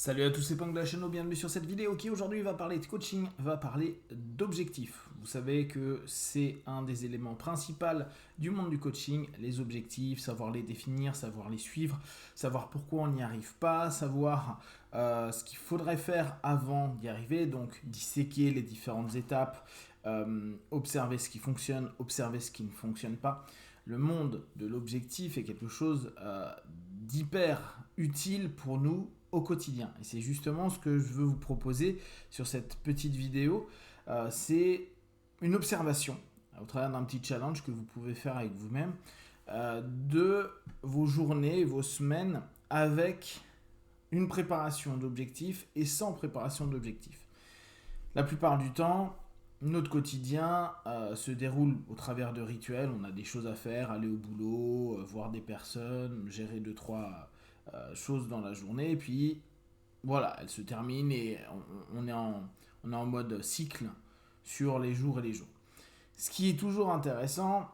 Salut à tous, c'est Punk de la chaîne, bienvenue sur cette vidéo qui aujourd'hui va parler de coaching, va parler d'objectifs. Vous savez que c'est un des éléments principaux du monde du coaching, les objectifs, savoir les définir, savoir les suivre, savoir pourquoi on n'y arrive pas, savoir ce qu'il faudrait faire avant d'y arriver, donc disséquer les différentes étapes, observer ce qui fonctionne, observer ce qui ne fonctionne pas. Le monde de l'objectif est quelque chose d'hyper utile pour nous au quotidien. Et c'est justement ce que je veux vous proposer sur cette petite vidéo. C'est une observation au travers d'un petit challenge que vous pouvez faire avec vous-même de vos journées, vos semaines avec une préparation d'objectifs et sans préparation d'objectifs. La plupart du temps, notre quotidien se déroule au travers de rituels. On a des choses à faire, aller au boulot, voir des personnes, gérer 2-3 choses dans la journée. Et puis, voilà, elle se termine et on est en mode cycle sur les jours et les jours. Ce qui est toujours intéressant,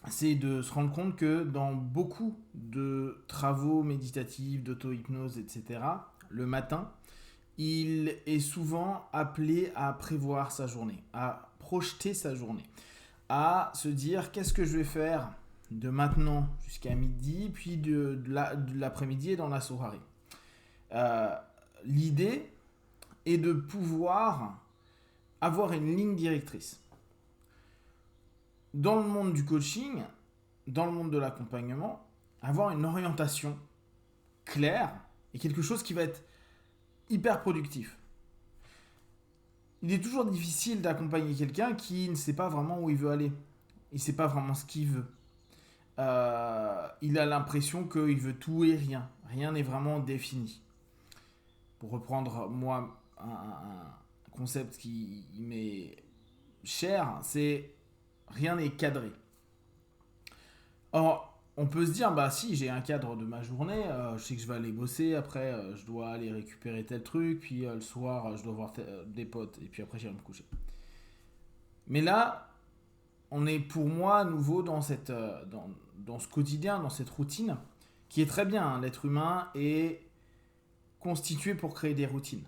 c'est de se rendre compte que dans beaucoup de travaux méditatifs, d'auto-hypnose, etc., le matin, il est souvent appelé à prévoir sa journée, à projeter sa journée, à se dire qu'est-ce que je vais faire de maintenant jusqu'à midi, puis de l'après-midi et dans la soirée. L'idée est de pouvoir avoir une ligne directrice. Dans le monde du coaching, dans le monde de l'accompagnement, avoir une orientation claire est quelque chose qui va être hyper productif. Il est toujours difficile d'accompagner quelqu'un qui ne sait pas vraiment où il veut aller. Il ne sait pas vraiment ce qu'il veut. Il a l'impression qu'il veut tout et rien. Rien n'est vraiment défini. Pour reprendre, moi, un concept qui m'est cher, c'est rien n'est cadré. Or, on peut se dire, bah si, j'ai un cadre de ma journée, je sais que je vais aller bosser, après je dois aller récupérer tel truc, puis le soir je dois voir des potes, et puis après j'irai me coucher. Mais là, on est pour moi à nouveau dans ce quotidien, dans cette routine, qui est très bien, hein. L'être humain est constitué pour créer des routines.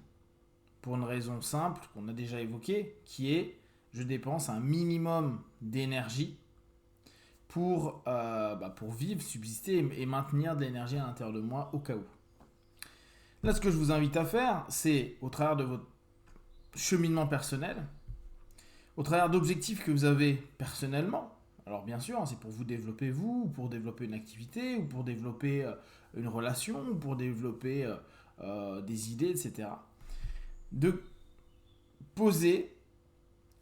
Pour une raison simple qu'on a déjà évoquée, qui est je dépense un minimum d'énergie pour vivre, subsister et maintenir de l'énergie à l'intérieur de moi au cas où. Là, ce que je vous invite à faire, c'est au travers de votre cheminement personnel, au travers d'objectifs que vous avez personnellement. Alors bien sûr, c'est pour vous développer vous, ou pour développer une activité, ou pour développer une relation, ou pour développer des idées, etc. De poser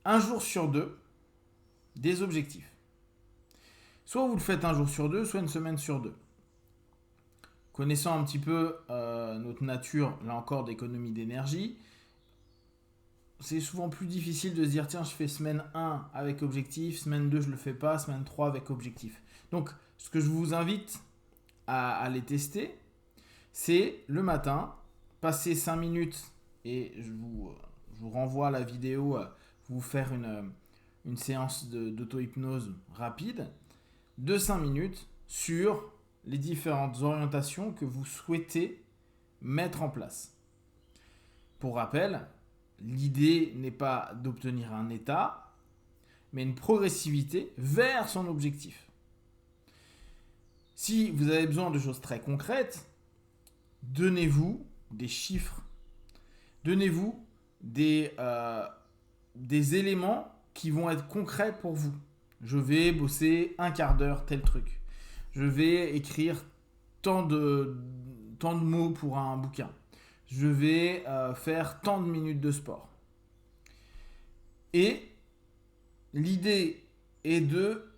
un jour sur deux des objectifs. Soit vous le faites un jour sur deux, soit une semaine sur deux. Connaissant un petit peu notre nature, là encore, d'économie d'énergie, c'est souvent plus difficile de se dire tiens, je fais semaine 1 avec objectif, semaine 2 je le fais pas, semaine 3 avec objectif. Donc ce que je vous invite à les tester, c'est le matin, passer 5 minutes, et je vous renvoie à la vidéo, vous faire une séance d'auto-hypnose rapide de 5 minutes sur les différentes orientations que vous souhaitez mettre en place. Pour rappel, l'idée n'est pas d'obtenir un état, mais une progressivité vers son objectif. Si vous avez besoin de choses très concrètes, donnez-vous des chiffres, donnez-vous des éléments qui vont être concrets pour vous. Je vais bosser un quart d'heure tel truc. Je vais écrire tant de mots pour un bouquin. Je vais faire tant de minutes de sport. Et l'idée est de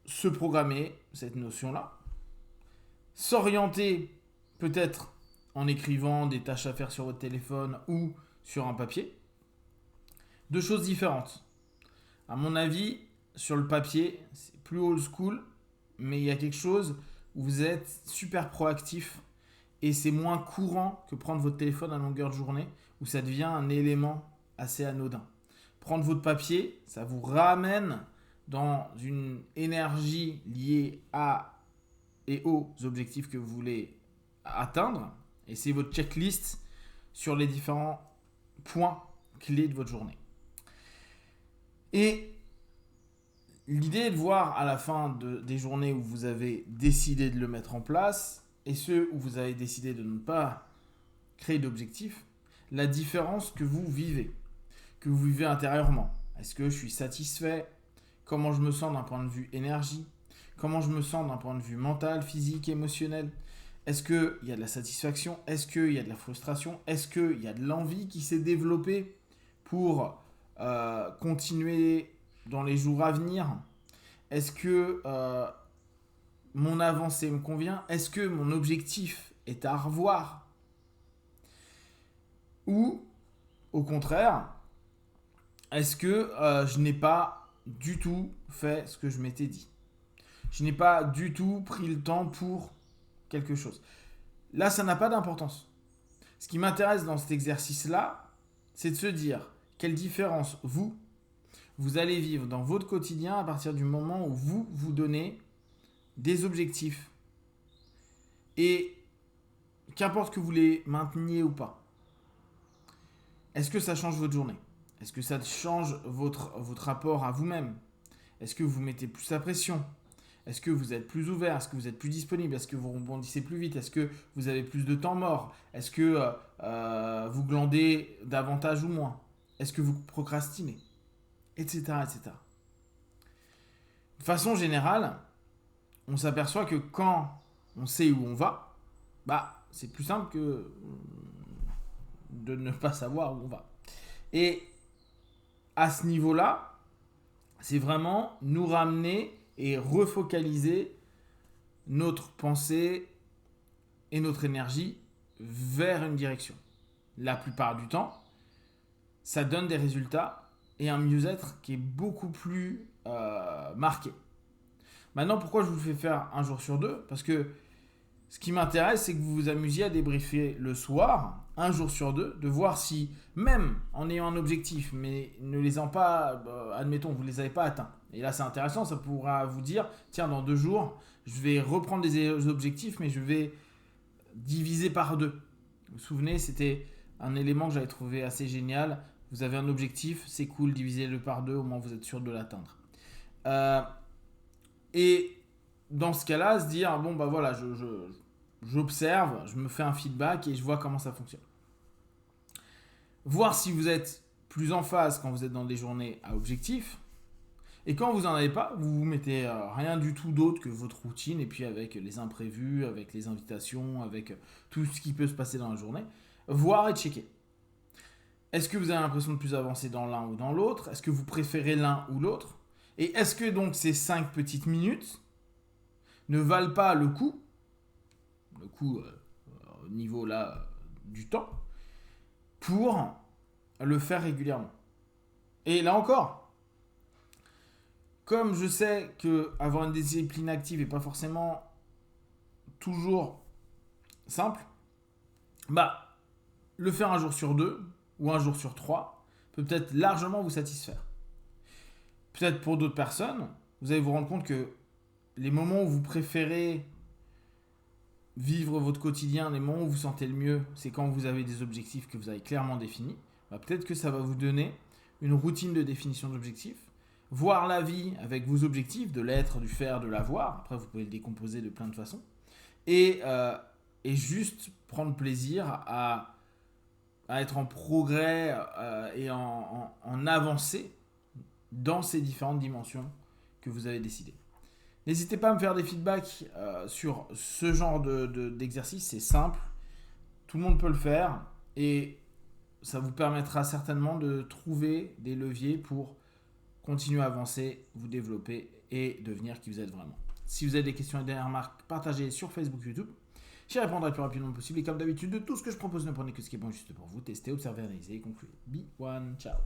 se programmer cette notion-là, s'orienter peut-être en écrivant des tâches à faire sur votre téléphone ou sur un papier. Deux choses différentes. À mon avis, sur le papier, c'est plus old school, mais il y a quelque chose où vous êtes super proactif et c'est moins courant que prendre votre téléphone à longueur de journée où ça devient un élément assez anodin. Prendre votre papier, ça vous ramène dans une énergie liée à et aux objectifs que vous voulez atteindre et c'est votre checklist sur les différents points clés de votre journée. Et l'idée est de voir à la fin des journées où vous avez décidé de le mettre en place et ceux où vous avez décidé de ne pas créer d'objectifs, la différence que vous vivez intérieurement. Est-ce que je suis satisfait? Comment je me sens d'un point de vue énergie? Comment je me sens d'un point de vue mental, physique, émotionnel? Est-ce qu'il y a de la satisfaction? Est-ce qu'il y a de la frustration? Est-ce qu'il y a de l'envie qui s'est développée pour continuer dans les jours à venir? Est-ce que mon avancée me convient? Est-ce que mon objectif est à revoir? Ou, au contraire, est-ce que je n'ai pas du tout fait ce que je m'étais dit? Je n'ai pas du tout pris le temps pour quelque chose. Là, ça n'a pas d'importance. Ce qui m'intéresse dans cet exercice-là, c'est de se dire quelle différence vous allez vivre dans votre quotidien à partir du moment où vous vous donnez des objectifs. Et qu'importe que vous les mainteniez ou pas. Est-ce que ça change votre journée? Est-ce que ça change votre rapport à vous-même? Est-ce que vous mettez plus la pression? Est-ce que vous êtes plus ouvert? Est-ce que vous êtes plus disponible? Est-ce que vous rebondissez plus vite? Est-ce que vous avez plus de temps mort? Est-ce que vous glandez davantage ou moins? Est-ce que vous procrastinez? Etc. etc. De façon générale, on s'aperçoit que quand on sait où on va, c'est plus simple que de ne pas savoir où on va. Et à ce niveau-là, c'est vraiment nous ramener et refocaliser notre pensée et notre énergie vers une direction. La plupart du temps, ça donne des résultats et un mieux-être qui est beaucoup plus marqué. Maintenant, pourquoi je vous fais faire un jour sur deux? Parce que ce qui m'intéresse, c'est que vous vous amusiez à débriefer le soir, un jour sur deux, de voir si, même en ayant un objectif, mais ne les ayant pas, admettons, vous ne les avez pas atteints. Et là, c'est intéressant, ça pourra vous dire, tiens, dans 2 jours, je vais reprendre des objectifs, mais je vais diviser par 2. Vous vous souvenez, c'était un élément que j'avais trouvé assez génial. Vous avez un objectif, c'est cool, divisez-le par 2, au moins vous êtes sûr de l'atteindre. Et dans ce cas-là, se dire, bon, voilà, j'observe, je me fais un feedback et je vois comment ça fonctionne. Voir si vous êtes plus en phase quand vous êtes dans des journées à objectif. Et quand vous n'en avez pas, vous vous mettez rien du tout d'autre que votre routine et puis avec les imprévus, avec les invitations, avec tout ce qui peut se passer dans la journée. Voir et checker. Est-ce que vous avez l'impression de plus avancer dans l'un ou dans l'autre? Est-ce que vous préférez l'un ou l'autre? Et est-ce que donc ces 5 petites minutes ne valent pas le coup au niveau là du temps, pour le faire régulièrement? Et là encore, comme je sais que avoir une discipline active n'est pas forcément toujours simple, le faire un jour sur 2 ou un jour sur 3 peut peut-être largement vous satisfaire. Peut-être pour d'autres personnes, vous allez vous rendre compte que les moments où vous préférez vivre votre quotidien, les moments où vous sentez le mieux, c'est quand vous avez des objectifs que vous avez clairement définis. Peut-être que ça va vous donner une routine de définition d'objectifs, voir la vie avec vos objectifs, de l'être, du faire, de l'avoir. Après, vous pouvez le décomposer de plein de façons. Et juste prendre plaisir à être en progrès et en avancée dans ces différentes dimensions que vous avez décidées. N'hésitez pas à me faire des feedbacks sur ce genre d'exercice, c'est simple, tout le monde peut le faire et ça vous permettra certainement de trouver des leviers pour continuer à avancer, vous développer et devenir qui vous êtes vraiment. Si vous avez des questions et des remarques, partagez sur Facebook, YouTube. J'y répondrai le plus rapidement possible et comme d'habitude, de tout ce que je propose, ne prenez que ce qui est bon juste pour vous. Testez, observez, analysez et concluez. Be one, ciao.